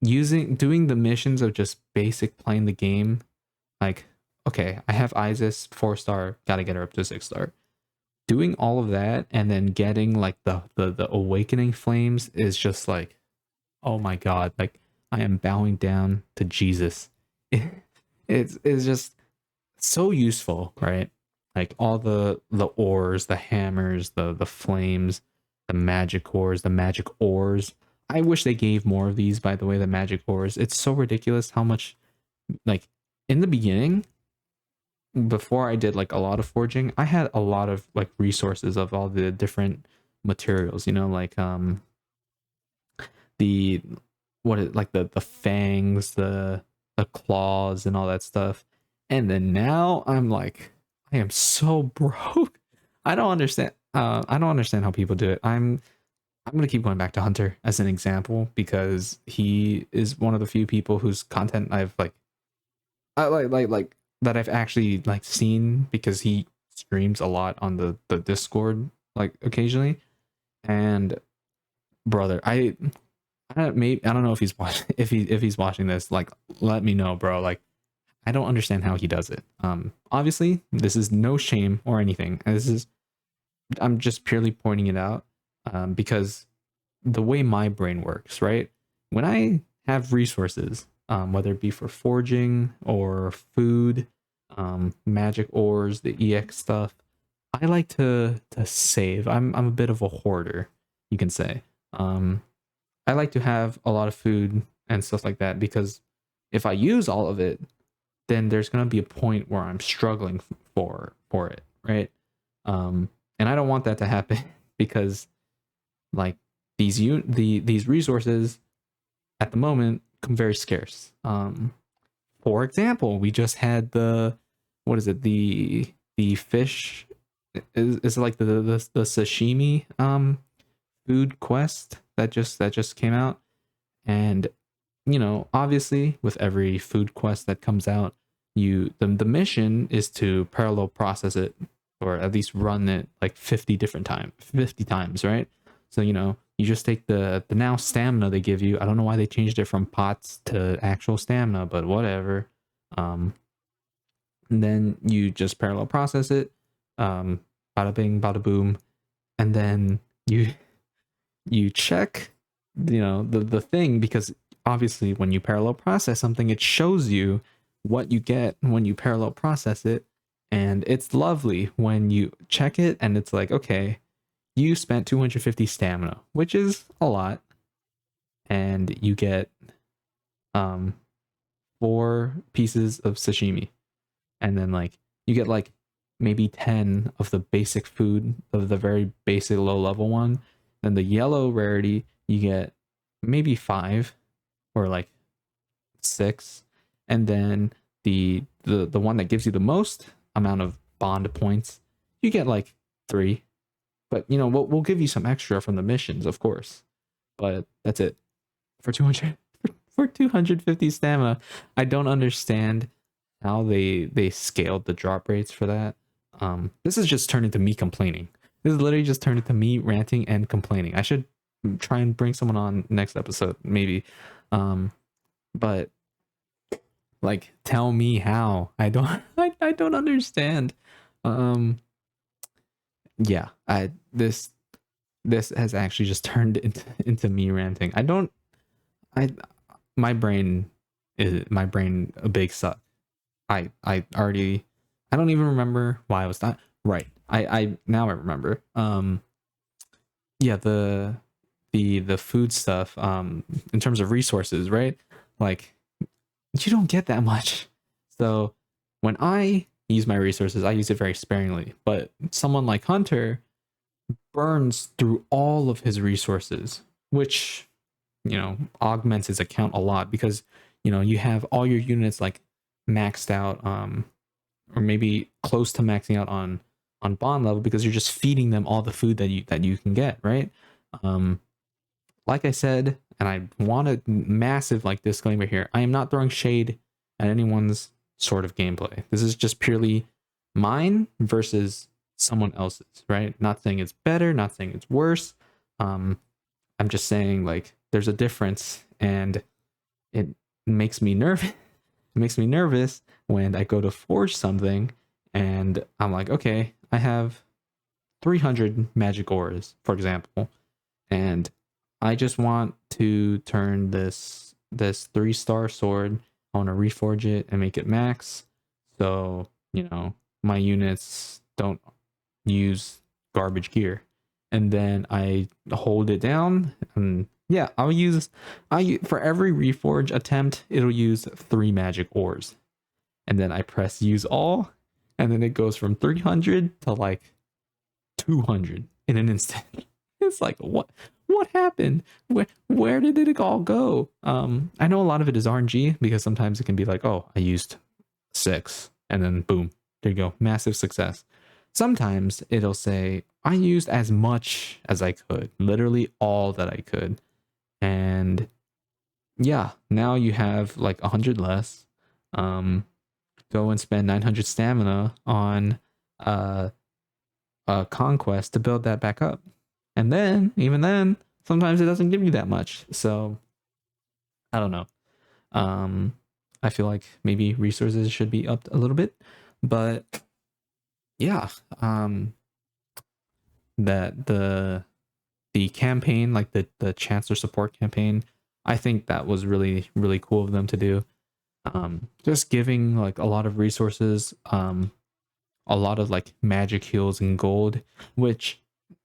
doing the missions of just basic playing the game, like, okay, I have Isis 4-star, gotta get her up to 6-star. Doing all of that and then getting like the awakening flames is just like, oh my god, like, I am bowing down to Jesus. It's just so useful, right? Like all the ores, the hammers, the flames, the magic ores, the magic ores. I wish they gave more of these, by the way, the magic ores. It's so ridiculous how much, like, in the beginning, before I did like a lot of forging, I had a lot of like resources of all the different materials, like the like the fangs, the claws and all that stuff. And then now I'm like, I am so broke. I don't understand how people do it. I'm gonna keep going back to Hunter as an example, because he is one of the few people whose content I've like, I like that I've actually like seen, because he streams a lot on the Discord, like, occasionally. And brother, I don't know if he's watching, if he's watching this, like, let me know, bro. Like, I don't understand how he does it. Obviously this is no shame or anything. I'm just purely pointing it out, because the way my brain works, right? When I have resources, whether it be for forging or food, magic ores, the EX stuff, I like to save. I'm a bit of a hoarder, you can say. I like to have a lot of food and stuff like that, because if I use all of it, then there's gonna be a point where I'm struggling for it, right? And I don't want that to happen because, like, these resources at the moment come very scarce. For example, we just had what is it, the fish, is like the sashimi food quest that just came out. And obviously with every food quest that comes out, the mission is to parallel process it, or at least run it like 50 times, right? So you just take the now stamina they give you. I don't know why they changed it from pots to actual stamina, but whatever. And then you just parallel process it, bada bing bada boom, and then you check the thing, because obviously when you parallel process something, it shows you what you get when you parallel process it. And it's lovely when you check it and it's like, okay, you spent 250 stamina, which is a lot, and you get 4 pieces of sashimi. And then like you get like maybe 10 of the basic food, of the very basic low level one. Then the yellow rarity, you get maybe 5 or like 6. And then the one that gives you the most amount of bond points, you get like 3. But we'll give you some extra from the missions, of course. But that's it for 200 for 250 stamina. I don't understand how they scaled the drop rates for that. This is just turned into me complaining. This is literally just turned into me ranting and complaining. I should try and bring someone on next episode, maybe. But like, tell me how. I don't I don't understand. Um yeah, I this has actually just turned into me ranting. I my brain a big suck. I already I don't even remember why I was not right. I now I remember. Yeah, the food stuff, in terms of resources, right? Like, you don't get that much. So when I use my resources, I use it very sparingly. But someone like Hunter burns through all of his resources, which, augments his account a lot because, you have all your units like maxed out, or maybe close to maxing out on bond level because you're just feeding them all the food that you can get, right? Um, like I said, and I want a massive like disclaimer here. I am not throwing shade at anyone's sort of gameplay. This is just purely mine versus someone else's, right? Not saying it's better, not saying it's worse. I'm just saying like there's a difference, and it makes me nervous. It makes me nervous when I go to forge something and I'm like, okay, I have 300 magic ores, for example, and I just want to turn this 3-star sword. I want to reforge it and make it max, so my units don't use garbage gear. And then I hold it down, and yeah, I for every reforge attempt, it'll use 3 magic ores, and then I press use all, and then it goes from 300 to like 200 in an instant. It's like, what happened? Where did it all go? I know a lot of it is RNG because sometimes it can be like, oh, I used 6, and then boom, there you go, massive success. Sometimes it'll say I used as much as I could, literally all that I could, and yeah, now you have like 100 less. Go and spend 900 stamina on a conquest to build that back up. And then, even then, sometimes it doesn't give you that much. So, I don't know. I feel like maybe resources should be upped a little bit. But yeah, that the campaign, like the Chancellor support campaign, I think that was really, really cool of them to do. Just giving like a lot of resources, a lot of like magic heals and gold, which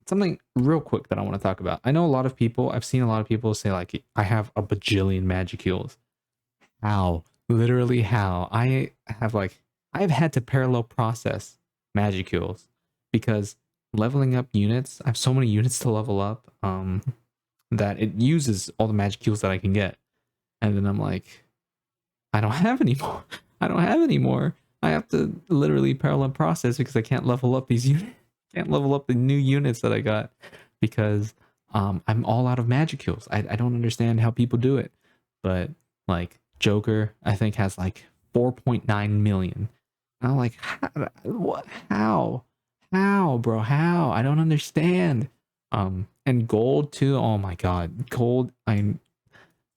something real quick that I want to talk about. I know I've seen a lot of people say like I have a bajillion magic heals. How? Literally how? I've had to parallel process magic heals because leveling up units, I have so many units to level up, that it uses all the magic heals that I can get. And then I'm like, I don't have any more. I don't have any more. I have to literally parallel process because I can't level up these units. Can't level up the new units that I got because I'm all out of magic heals. I don't understand how people do it. But like Joker, I think has like 4.9 million. And I'm like, what? How, bro? How? I don't understand. And gold too. Oh my god, gold.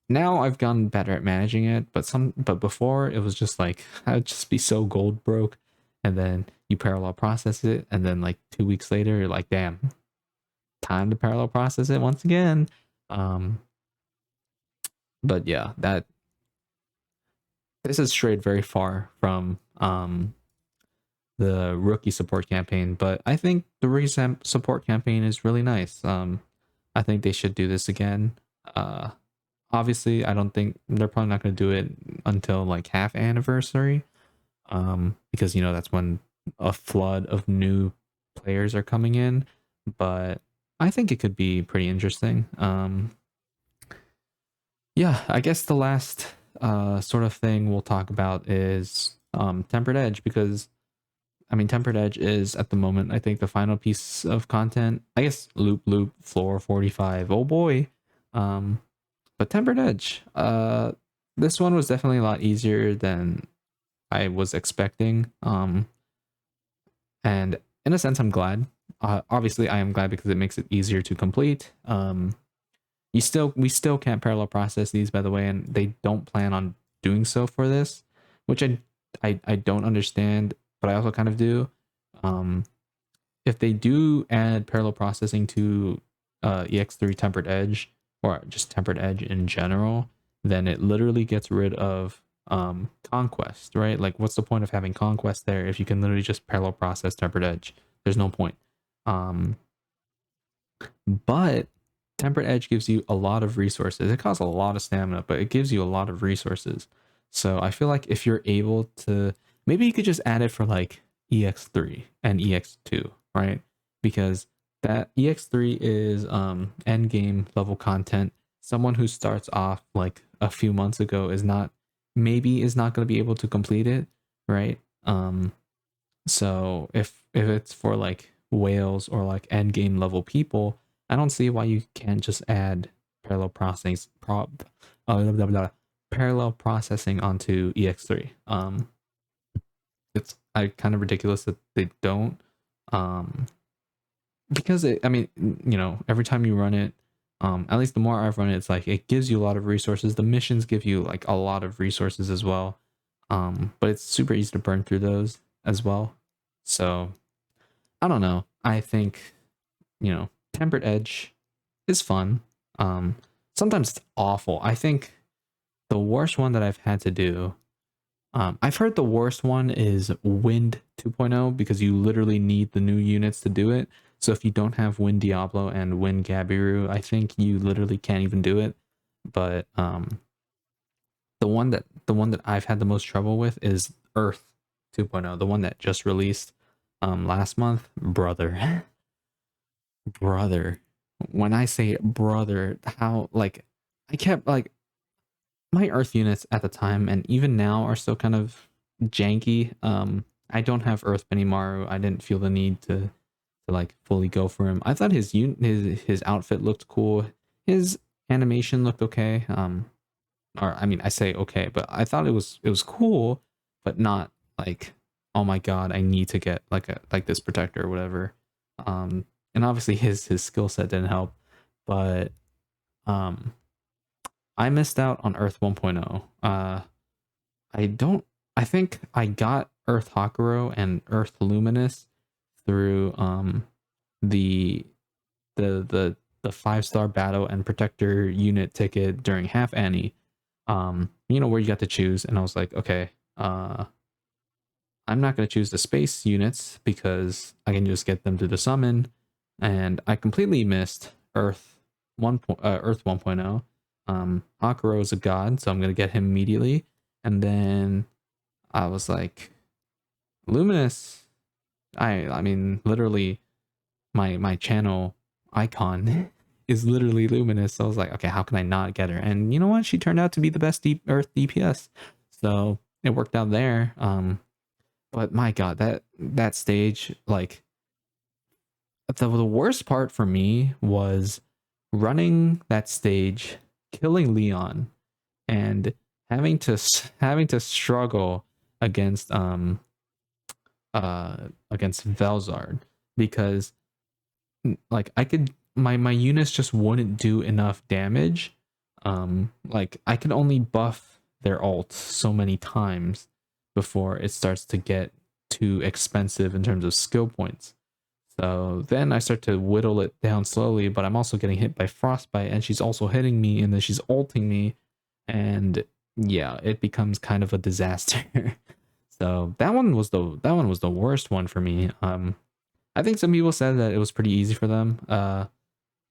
Now I've gotten better at managing it, but before it was just like I'd just be so gold broke, and then you parallel process it, and then like 2 weeks later you're like, damn, time to parallel process it once again. But yeah, this has strayed very far from the rookie support campaign, but I think the rookie support campaign is really nice. I think they should do this again. Obviously, I don't think they're probably not going to do it until like half anniversary, because that's when a flood of new players are coming in. But I think it could be pretty interesting. Yeah, I guess the last sort of thing we'll talk about is Tempered Edge, because Tempered Edge is at the moment, I think, the final piece of content. I guess Loop Floor 45. Oh boy. But Tempered Edge, this one was definitely a lot easier than I was expecting. And in a sense, I'm glad. Obviously, I am glad because it makes it easier to complete. We still can't parallel process these, by the way, and they don't plan on doing so for this, which I don't understand, but I also kind of do. Um, if they do add parallel processing to EX3 Tempered Edge, or just Tempered Edge in general, then it literally gets rid of Conquest, right? Like, what's the point of having Conquest there if you can literally just parallel process Tempered Edge? There's no point. But Tempered Edge gives you a lot of resources. It costs a lot of stamina, but it gives you a lot of resources. So I feel like if you're able to, maybe you could just add it for like EX3 and EX2, right? Because that EX3 is end game level content. Someone who starts off like a few months ago is not going to be able to complete it, right? So if it's for like whales or like end game level people, I don't see why you can't just add parallel processing parallel processing onto EX3. It's kind of ridiculous that they don't. Because I mean, every time you run it, at least the more I've run it, it's like it gives you a lot of resources. The missions give you like a lot of resources as well. But it's super easy to burn through those as well. So I don't know. I think, Tempered Edge is fun. Sometimes it's awful. I think the worst one that I've had to do, I've heard the worst one is Wind 2.0 because you literally need the new units to do it. So if you don't have Wind Diablo and Wind Gabiru, I think you literally can't even do it. But the one that I've had the most trouble with is Earth 2.0, the one that just released last month. Brother. When I say brother, how like I kept like my Earth units at the time and even now are still kind of janky. I don't have Earth Benimaru. I didn't feel the need to like fully go for him. I thought his outfit looked cool. His animation looked okay. Or I mean, I say okay, but I thought it was cool, but not like, oh my god, I need to get like this protector or whatever. And obviously his skill set didn't help, but I missed out on Earth 1.0. I don't. I think I got Earth Hakuro and Earth Luminous through the the 5-star battle and protector unit ticket during half Annie. Where you got to choose, and I was like, okay, I'm not going to choose the space units because I can just get them to the summon, and I completely missed Earth 1.0. Hakuro is a god, so I'm going to get him immediately, and then I was like, Luminous. I mean, literally, my channel icon is literally Luminous. So I was like, okay, how can I not get her? And you know what? She turned out to be the best Earth DPS. So it worked out there. But my god, that stage, like the worst part for me was running that stage, killing Leon, and having to struggle against against Velzard, because like I could my units just wouldn't do enough damage. Like I could only buff their ult so many times before it starts to get too expensive in terms of skill points. So then I start to whittle it down slowly, but I'm also getting hit by Frostbite, and she's also hitting me, and then she's ulting me, and yeah, it becomes kind of a disaster. So that one was the worst one for me. I think some people said that it was pretty easy for them,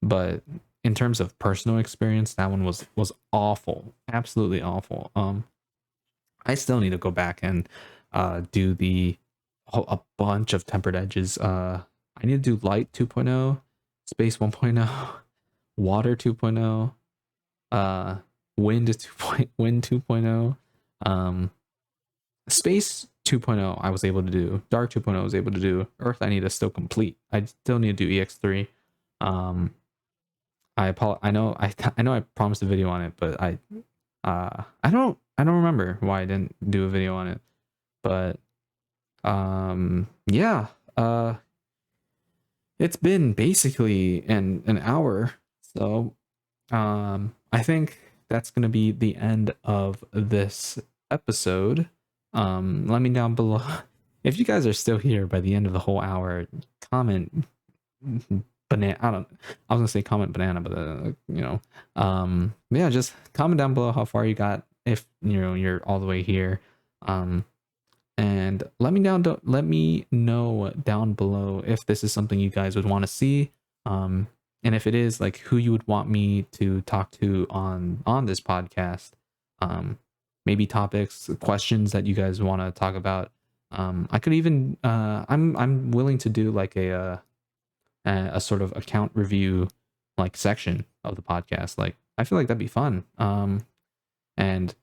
but in terms of personal experience, that one was awful, absolutely awful. I still need to go back and do a bunch of tempered edges. I need to do light 2.0, space 1.0, water 2.0, wind 2.0, space 2.0 I was able to do, dark 2.0 I was able to do, earth I need to still complete. I still need to do EX3. I know I promised a video on it, but I don't remember why I didn't do a video on it. But yeah, it's been basically an hour. So I think that's gonna be the end of this episode. Let me down below if you guys are still here by the end of the whole hour. Comment banana. I was gonna say comment banana, but yeah, just comment down below how far you got, if you're all the way here. And let me know down below if this is something you guys would want to see. And if it is, like, who you would want me to talk to on this podcast. Maybe topics, questions that you guys want to talk about. I could even I'm willing to do like a sort of account review like section of the podcast. Like, I feel like that'd be fun. And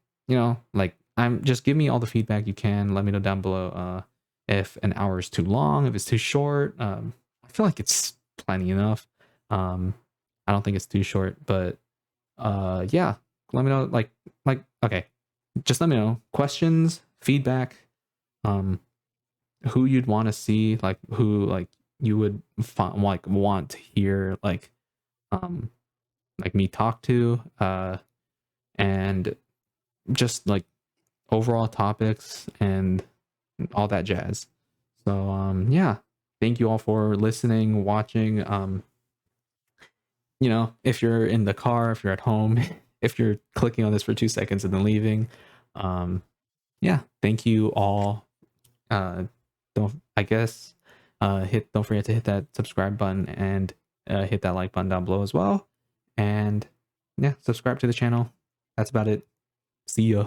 like, I'm just give me all the feedback you can. Let me know down below if an hour is too long, if it's too short. I feel like it's plenty enough. I don't think it's too short, but yeah, let me know. Like okay, just let me know questions, feedback, who you'd want to see, like who like you would want to hear like me talk to, and just like overall topics and all that jazz. So yeah, thank you all for listening, watching. If you're in the car, if you're at home, if you're clicking on this for 2 seconds and then leaving, yeah, thank you all. Don't I guess don't forget to hit that subscribe button and hit that like button down below as well. And yeah, subscribe to the channel. That's about it. See you.